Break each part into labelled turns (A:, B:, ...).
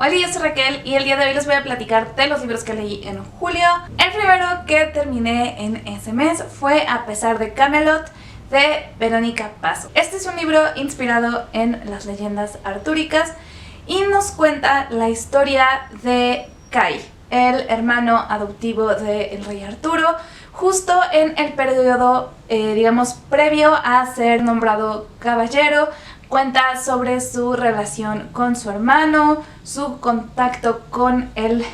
A: Hola, yo soy Raquel y el día de hoy les voy a platicar de los libros que leí en julio. El primero que terminé en ese mes fue A pesar de Camelot, de Verónica Pasos. Este es un libro inspirado en las leyendas artúricas y nos cuenta la historia de Kai, el hermano adoptivo del rey Arturo, justo en el periodo, digamos, previo a ser nombrado caballero. Cuenta sobre su relación con su hermano, su contacto con el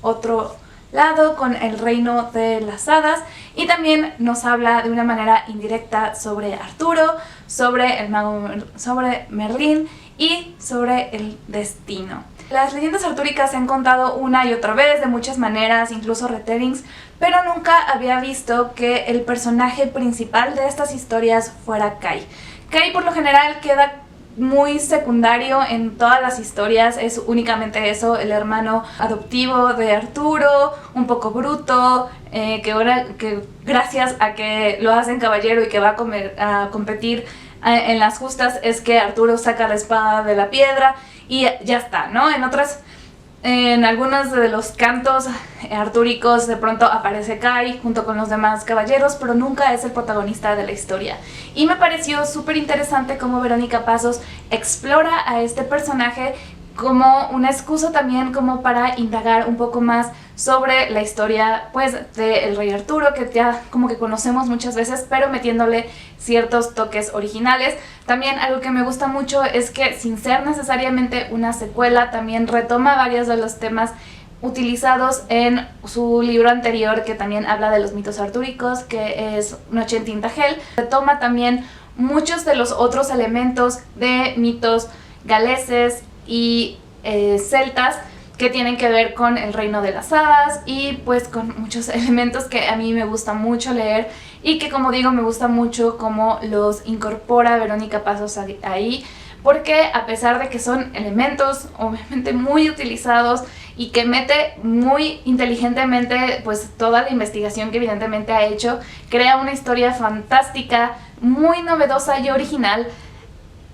A: otro lado, con el reino de las hadas, y también nos habla de una manera indirecta sobre Arturo, sobre el mago, sobre Merlín y sobre el destino. Las leyendas artúricas se han contado una y otra vez de muchas maneras, incluso retellings, pero nunca había visto que el personaje principal de estas historias fuera Kai. Kai por lo general queda muy secundario en todas las historias, es únicamente eso, el hermano adoptivo de Arturo, un poco bruto, que gracias a que lo hacen caballero y que va a competir en las justas es que Arturo saca la espada de la piedra y ya está, ¿no? En algunos de los cantos artúricos de pronto aparece Kai junto con los demás caballeros, pero nunca es el protagonista de la historia. Y me pareció súper interesante cómo Verónica Pasos explora a este personaje como una excusa también como para indagar un poco más sobre la historia pues del rey Arturo, que ya como que conocemos muchas veces, pero metiéndole ciertos toques originales. También algo que me gusta mucho es que sin ser necesariamente una secuela, también retoma varios de los temas utilizados en su libro anterior, que también habla de los mitos artúricos, que es Noche en Tintagel. Retoma también muchos de los otros elementos de mitos galeses y celtas que tienen que ver con el reino de las hadas y pues con muchos elementos que a mí me gusta mucho leer y que, como digo, me gusta mucho cómo los incorpora Verónica Pasos ahí, porque a pesar de que son elementos obviamente muy utilizados y que mete muy inteligentemente pues toda la investigación que evidentemente ha hecho, crea una historia fantástica, muy novedosa y original,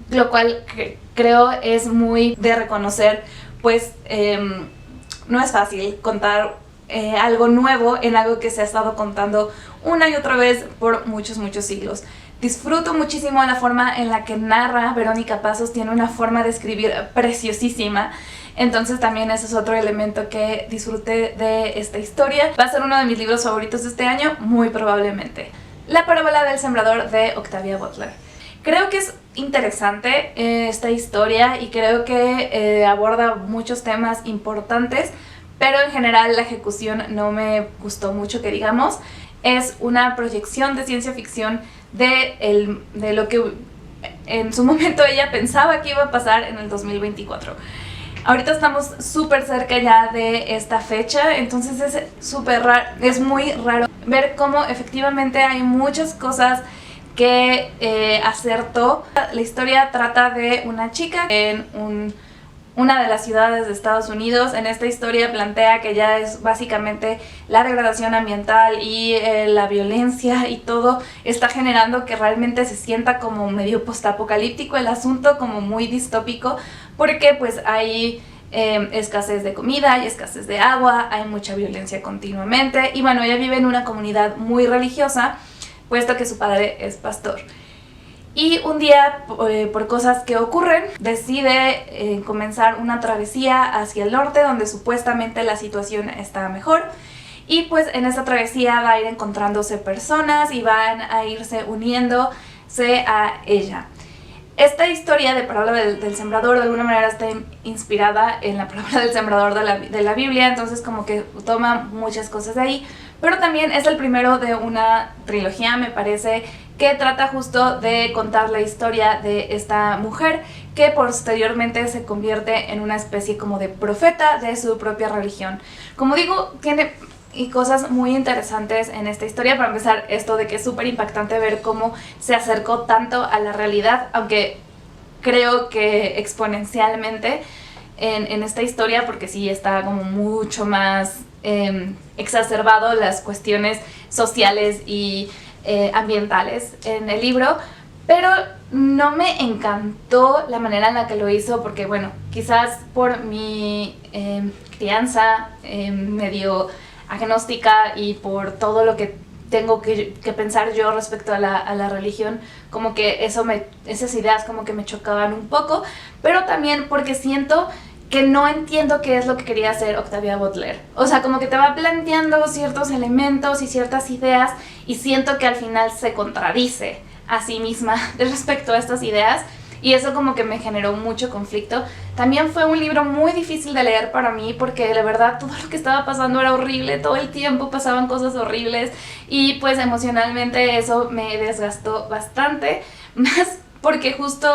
A: lo cual creo es muy de reconocer, pues no es fácil contar algo nuevo en algo que se ha estado contando una y otra vez por muchos siglos. Disfruto muchísimo la forma en la que narra Verónica Pasos, tiene una forma de escribir preciosísima, entonces también ese es otro elemento que disfruté de esta historia. Va a ser uno de mis libros favoritos de este año, muy probablemente. La parábola del sembrador, de Octavia Butler. Creo que es interesante esta historia y creo que aborda muchos temas importantes, pero en general la ejecución no me gustó mucho, que digamos. Es una proyección de ciencia ficción de lo que en su momento ella pensaba que iba a pasar en el 2024. Ahorita estamos súper cerca ya de esta fecha, entonces es muy raro ver cómo efectivamente hay muchas cosas que acertó. La historia trata de una chica en una de las ciudades de Estados Unidos. En esta historia plantea que ya es básicamente la degradación ambiental y la violencia y todo está generando que realmente se sienta como medio postapocalíptico el asunto, como muy distópico, porque pues hay escasez de comida, hay escasez de agua, hay mucha violencia continuamente y bueno, ella vive en una comunidad muy religiosa, puesto que su padre es pastor. Y un día, por cosas que ocurren, decide comenzar una travesía hacia el norte, donde supuestamente la situación está mejor. Y pues en esa travesía va a ir encontrándose personas y van a irse uniéndose a ella. Esta historia de parábola del sembrador de alguna manera está inspirada en la parábola del sembrador de la Biblia, entonces como que toma muchas cosas de ahí, pero también es el primero de una trilogía, me parece, que trata justo de contar la historia de esta mujer que posteriormente se convierte en una especie como de profeta de su propia religión. Como digo, tiene cosas muy interesantes en esta historia. Para empezar, esto de que es súper impactante ver cómo se acercó tanto a la realidad, aunque creo que exponencialmente en esta historia, porque sí está como mucho más exacerbado las cuestiones sociales y ambientales en el libro, pero no me encantó la manera en la que lo hizo porque, bueno, quizás por mi crianza medio agnóstica y por todo lo que tengo que pensar yo respecto a la religión, como que esas ideas como que me chocaban un poco, pero también porque siento que no entiendo qué es lo que quería hacer Octavia Butler. O sea, como que te va planteando ciertos elementos y ciertas ideas y siento que al final se contradice a sí misma respecto a estas ideas y eso como que me generó mucho conflicto. También fue un libro muy difícil de leer para mí porque la verdad todo lo que estaba pasando era horrible, todo el tiempo pasaban cosas horribles y pues emocionalmente eso me desgastó bastante, más porque justo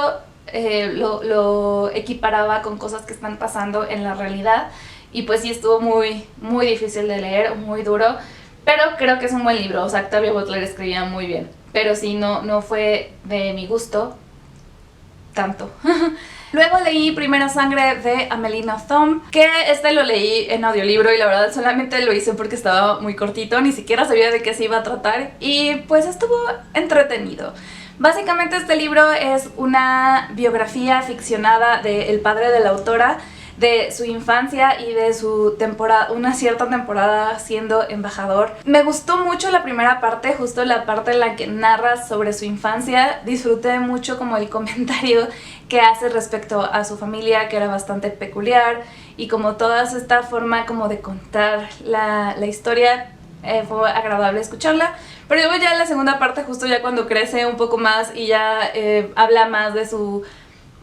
A: lo equiparaba con cosas que están pasando en la realidad y pues sí estuvo muy difícil de leer, muy duro, pero creo que es un buen libro. O sea, Octavia Butler escribía muy bien, pero sí no fue de mi gusto tanto. Luego leí Primera Sangre de Amelie Nothomb, que lo leí en audiolibro y la verdad solamente lo hice porque estaba muy cortito, ni siquiera sabía de qué se iba a tratar y pues estuvo entretenido. Básicamente este libro es una biografía ficcionada del padre de la autora, de su infancia y de su una cierta temporada siendo embajador. Me gustó mucho la primera parte, justo la parte en la que narra sobre su infancia. Disfruté mucho como el comentario que hace respecto a su familia, que era bastante peculiar, y como toda esta forma como de contar la historia. Fue agradable escucharla, pero luego ya en la segunda parte, justo ya cuando crece un poco más y ya habla más de su...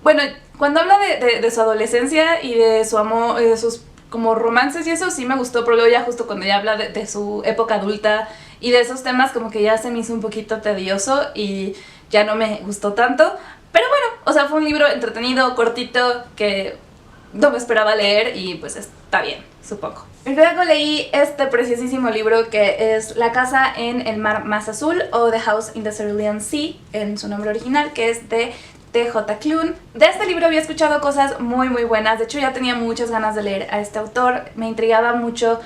A: Bueno, cuando habla de su adolescencia y de su amor, de sus como romances y eso sí me gustó, pero luego ya justo cuando ya habla de su época adulta y de esos temas como que ya se me hizo un poquito tedioso y ya no me gustó tanto. Pero bueno, o sea, fue un libro entretenido, cortito, que no me esperaba leer y pues está bien, supongo. Luego leí este preciosísimo libro que es La casa en el mar más azul, o The House in the Cerulean Sea en su nombre original, que es de T.J. Klune. De este libro había escuchado cosas muy buenas, de hecho ya tenía muchas ganas de leer a este autor. Me intrigaba mucho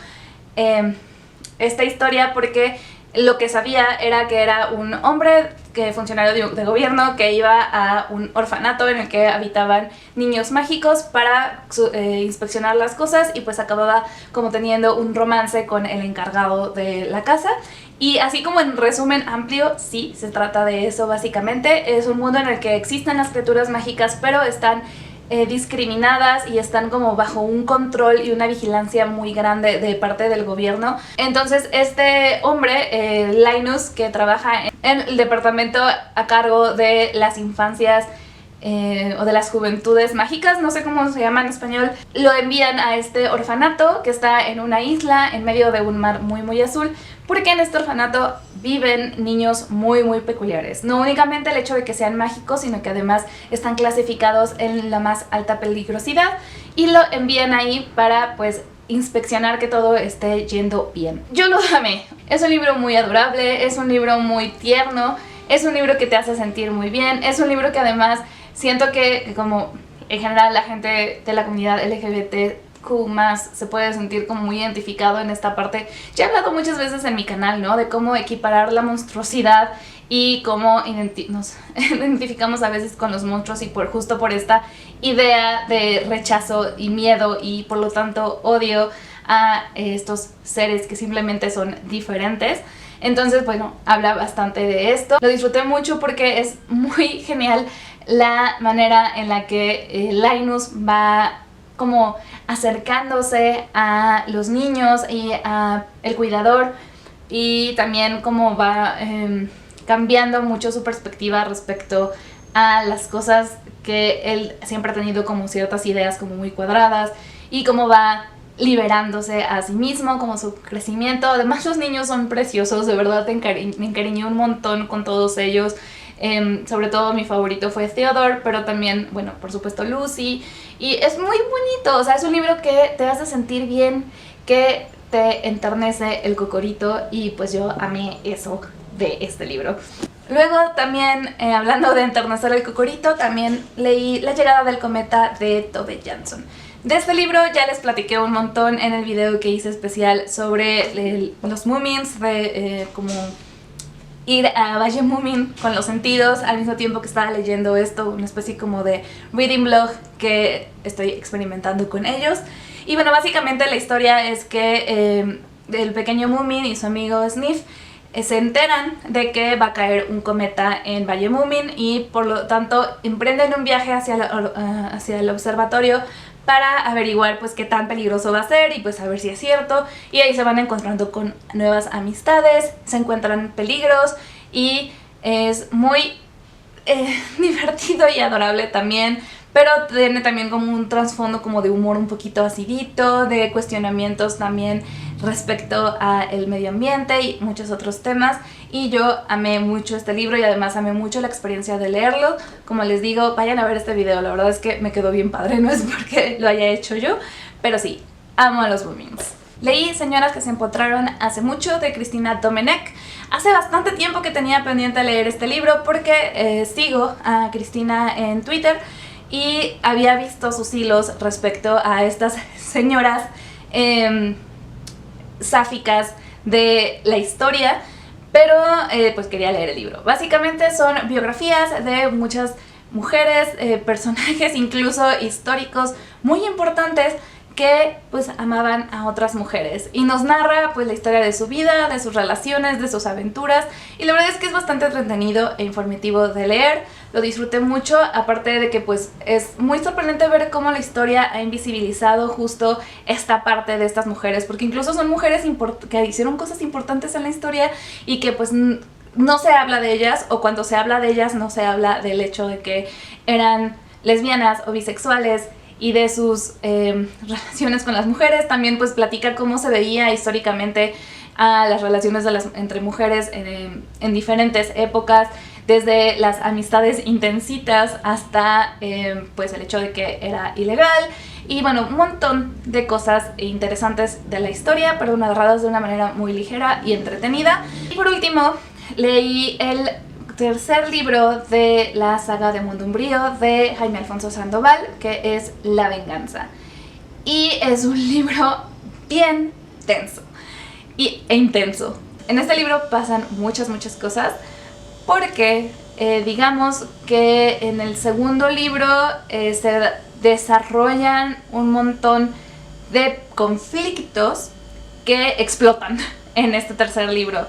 A: esta historia porque lo que sabía era que era un hombre funcionario de gobierno que iba a un orfanato en el que habitaban niños mágicos para inspeccionar las cosas y pues acababa como teniendo un romance con el encargado de la casa. Y así como en resumen amplio, sí, se trata de eso básicamente. Es un mundo en el que existen las criaturas mágicas, pero están discriminadas y están como bajo un control y una vigilancia muy grande de parte del gobierno. Entonces este hombre, Linus, que trabaja en el departamento a cargo de las infancias o de las juventudes mágicas, no sé cómo se llama en español, lo envían a este orfanato que está en una isla en medio de un mar muy azul, porque en este orfanato viven niños muy peculiares. No únicamente el hecho de que sean mágicos, sino que además están clasificados en la más alta peligrosidad y lo envían ahí para pues inspeccionar que todo esté yendo bien. Yo lo amé. Es un libro muy adorable, es un libro muy tierno, es un libro que te hace sentir muy bien, es un libro que además siento que como en general la gente de la comunidad LGBTQ más se puede sentir como muy identificado en esta parte. Ya he hablado muchas veces en mi canal, ¿no? De cómo equiparar la monstruosidad y cómo nos identificamos a veces con los monstruos y justo por esta idea de rechazo y miedo y por lo tanto odio a estos seres que simplemente son diferentes. Entonces, bueno, habla bastante de esto. Lo disfruté mucho porque es muy genial la manera en la que Linus va como acercándose a los niños y a el cuidador, y también cómo va cambiando mucho su perspectiva respecto a las cosas que él siempre ha tenido como ciertas ideas como muy cuadradas, y cómo va liberándose a sí mismo, como su crecimiento. Además los niños son preciosos, de verdad me encariñé un montón con todos ellos. Sobre todo mi favorito fue Theodore, pero también, bueno, por supuesto Lucy, y es muy bonito. O sea, es un libro que te hace sentir bien, que te enternece el cocorito, y pues yo amé eso de este libro. Luego también, hablando de enternecer el cocorito, también leí La llegada del cometa de Tove Jansson. De este libro ya les platiqué un montón en el video que hice especial sobre los Moomins, como ir a Valle Moomin con los sentidos al mismo tiempo que estaba leyendo esto, una especie como de reading blog que estoy experimentando con ellos. Y bueno, básicamente la historia es que el pequeño Moomin y su amigo Sniff se enteran de que va a caer un cometa en Valle Moomin y por lo tanto emprenden un viaje hacia el observatorio para averiguar pues qué tan peligroso va a ser y pues a ver si es cierto, y ahí se van encontrando con nuevas amistades, se encuentran peligros y es muy divertido y adorable también, pero tiene también como un trasfondo como de humor un poquito acidito, de cuestionamientos también respecto al medio ambiente y muchos otros temas, y yo amé mucho este libro y además amé mucho la experiencia de leerlo. Como les digo, vayan a ver este video, la verdad es que me quedó bien padre, no es porque lo haya hecho yo, pero sí, amo a los Moomins. Leí Señoras que se empotraron hace mucho, de Christina Domenech. Hace bastante tiempo que tenía pendiente leer este libro porque sigo a Christina en Twitter y había visto sus hilos respecto a estas señoras sáficas de la historia, pero pues quería leer el libro. Básicamente son biografías de muchas mujeres, personajes incluso históricos muy importantes que pues amaban a otras mujeres, y nos narra pues la historia de su vida, de sus relaciones, de sus aventuras, y la verdad es que es bastante entretenido e informativo de leer. Lo disfruté mucho, aparte de que pues es muy sorprendente ver cómo la historia ha invisibilizado justo esta parte de estas mujeres, porque incluso son mujeres que hicieron cosas importantes en la historia y que pues no se habla de ellas, o cuando se habla de ellas no se habla del hecho de que eran lesbianas o bisexuales y de sus relaciones con las mujeres. También pues platica cómo se veía históricamente a las relaciones entre mujeres en diferentes épocas, desde las amistades intensitas hasta pues el hecho de que era ilegal, y bueno, un montón de cosas interesantes de la historia, pero narradas de una manera muy ligera y entretenida. Y por último, leí el tercer libro de la saga de Mundo Umbrío de Jaime Alfonso Sandoval, que es La Venganza, y es un libro bien tenso e intenso. En este libro pasan muchas cosas, porque digamos que en el segundo libro se desarrollan un montón de conflictos que explotan en este tercer libro.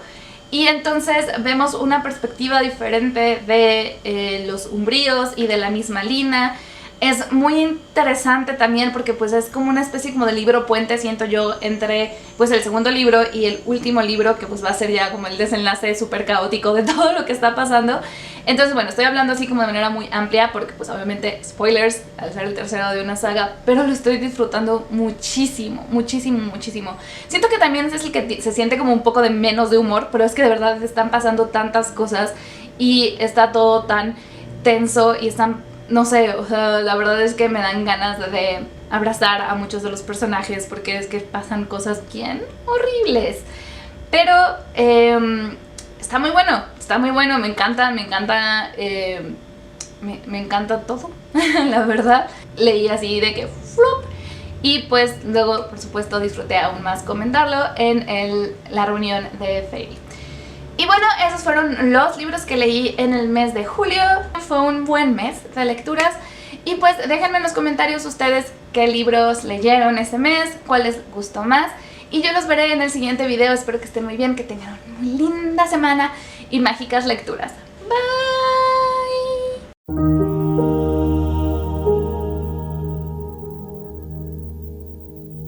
A: Y entonces vemos una perspectiva diferente de los umbríos y de la misma Lina. Es muy interesante también porque pues es como una especie como de libro puente, siento yo, entre pues el segundo libro y el último libro, que pues va a ser ya como el desenlace súper caótico de todo lo que está pasando. Entonces bueno, estoy hablando así como de manera muy amplia porque pues obviamente spoilers al ser el tercero de una saga, pero lo estoy disfrutando muchísimo. Siento que también es el que se siente como un poco de menos de humor, pero es que de verdad están pasando tantas cosas y está todo tan tenso y están, no sé, o sea, la verdad es que me dan ganas de abrazar a muchos de los personajes porque es que pasan cosas bien horribles. Pero está muy bueno, me encanta todo, la verdad. Leí así de que ¡flup! Y pues luego, por supuesto, disfruté aún más comentarlo en la reunión de Fairy. Y bueno, esos fueron los libros que leí en el mes de julio. Fue un buen mes de lecturas. Y pues déjenme en los comentarios ustedes qué libros leyeron este mes, cuál les gustó más. Y yo los veré en el siguiente video. Espero que estén muy bien, que tengan una muy linda semana y mágicas lecturas. Bye.